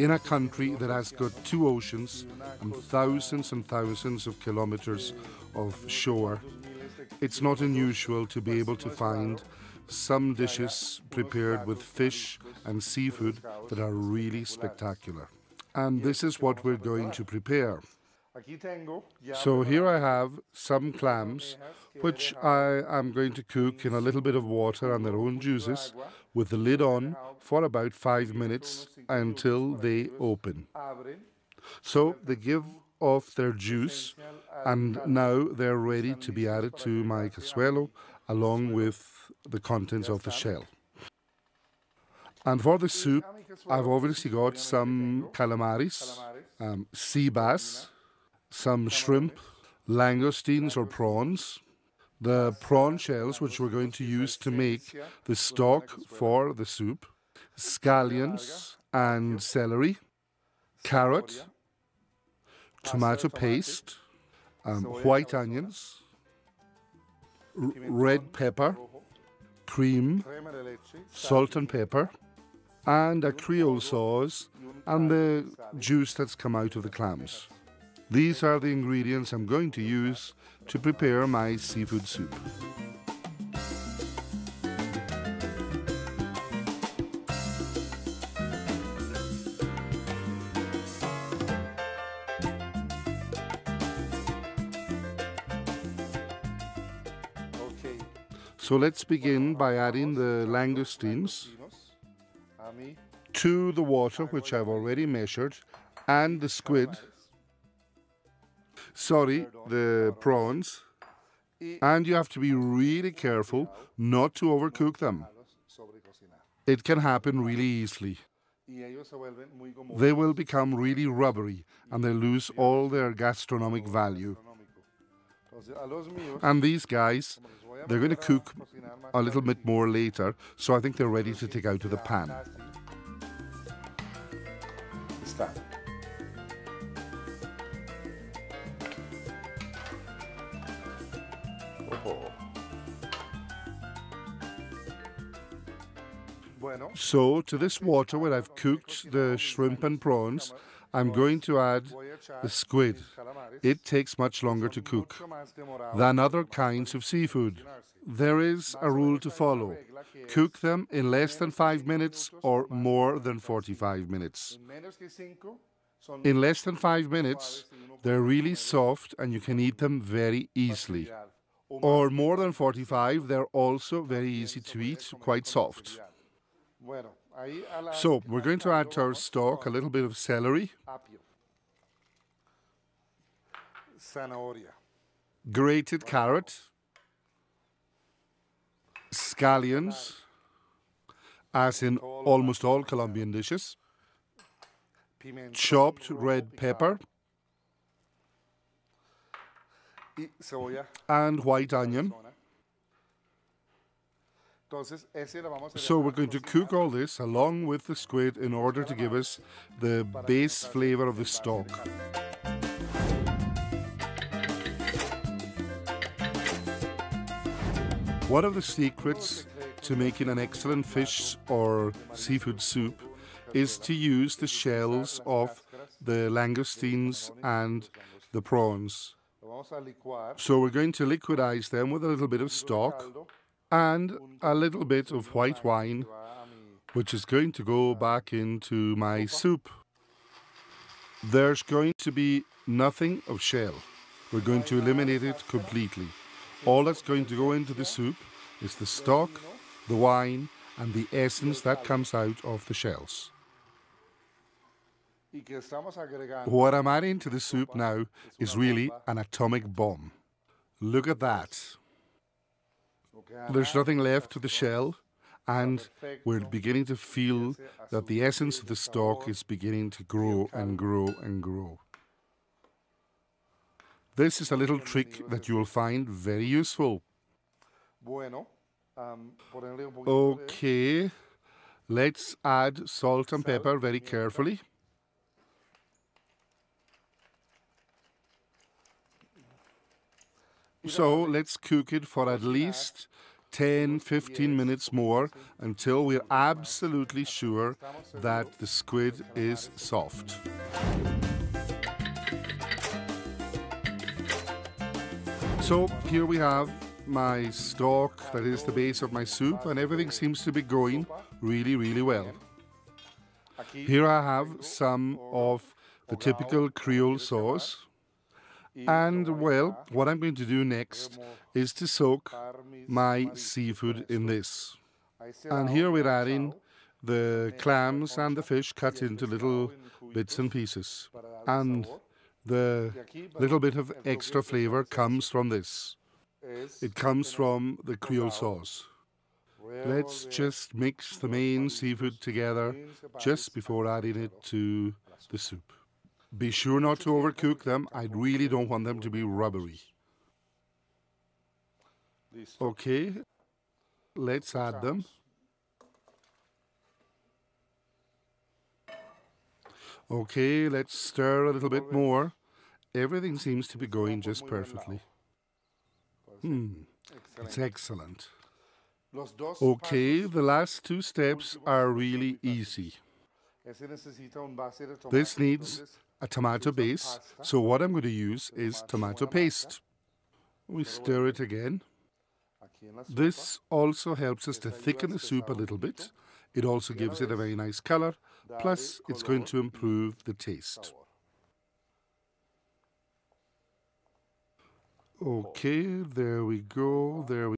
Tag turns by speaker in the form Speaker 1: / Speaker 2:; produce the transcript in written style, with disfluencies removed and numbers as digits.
Speaker 1: In a country that has got 2 oceans and thousands of kilometers of shore, it's not unusual to be able to find some dishes prepared with fish and seafood that are really spectacular. And this is what we're going to prepare. So here I have some clams, which I am going to cook in a little bit of water and their own juices with the lid on for about 5 minutes until they open. So they give off their juice and now they're ready to be added to my cazuelo along with the contents of the shell. And for the soup, I've obviously got some calamares, sea bass, some shrimp, langoustines or prawns, the prawn shells which we're going to use to make the stock for the soup, scallions and celery, carrot, tomato paste, white onions, red pepper, cream, salt and pepper, and a Creole sauce and the juice that's come out of the clams. These are the ingredients I'm going to use to prepare my seafood soup. So let's begin by adding the langoustines to the water, which I've already measured, and the squid, the prawns, and you have to be really careful not to overcook them. It can happen really easily. They will become really rubbery and they lose all their gastronomic value. And these guys, they're going to cook a little bit more later, so I think they're ready to take out of the pan. So to this water where I've cooked the shrimp and prawns, I'm going to add the squid. It takes much longer to cook than other kinds of seafood. There is a rule to follow. Cook them in less than 5 minutes or more than 45 minutes. In less than 5 minutes, they're really soft and you can eat them very easily. Or more than 45, they're also very easy to eat, quite soft. So we're going to add to our stock a little bit of celery, grated carrot, scallions, as in almost all Colombian dishes, chopped red pepper, and white onion. So we're going to cook all this along with the squid in order to give us the base flavor of the stock. One of the secrets to making an excellent fish or seafood soup is to use the shells of the langoustines and the prawns. So we're going to liquidize them with a little bit of stock and a little bit of white wine, which is going to go back into my soup. There's going to be nothing of shell. We're going to eliminate it completely. All that's going to go into the soup is the stock, the wine, and the essence that comes out of the shells. What I'm adding to the soup now is really an atomic bomb. Look at that. There's nothing left to the shell, and we're beginning to feel that the essence of the stock is beginning to grow and grow and grow. This is a little trick that you will find very useful. Okay, let's add salt and pepper very carefully. So let's cook it for at least 10, 15 minutes more until we're absolutely sure that the squid is soft. So here we have my stock, that is the base of my soup, and everything seems to be going really, really well. Here I have some of the typical Creole sauce. And well, what I'm going to do next is to soak my seafood in this. And here we're adding the clams and the fish cut into little bits and pieces. And the little bit of extra flavor comes from this. It comes from the Creole sauce. Let's just mix the main seafood together just before adding it to the soup. Be sure not to overcook them. I really don't want them to be rubbery. Okay, let's add them. Okay, let's stir a little bit more. Everything seems to be going just perfectly. It's excellent. Okay, the last two steps are really easy. This needs a tomato base, so what I'm going to use is tomato paste. We stir it again. This also helps us to thicken the soup a little bit. It also gives it a very nice color, plus it's going to improve the taste. Okay, there we go.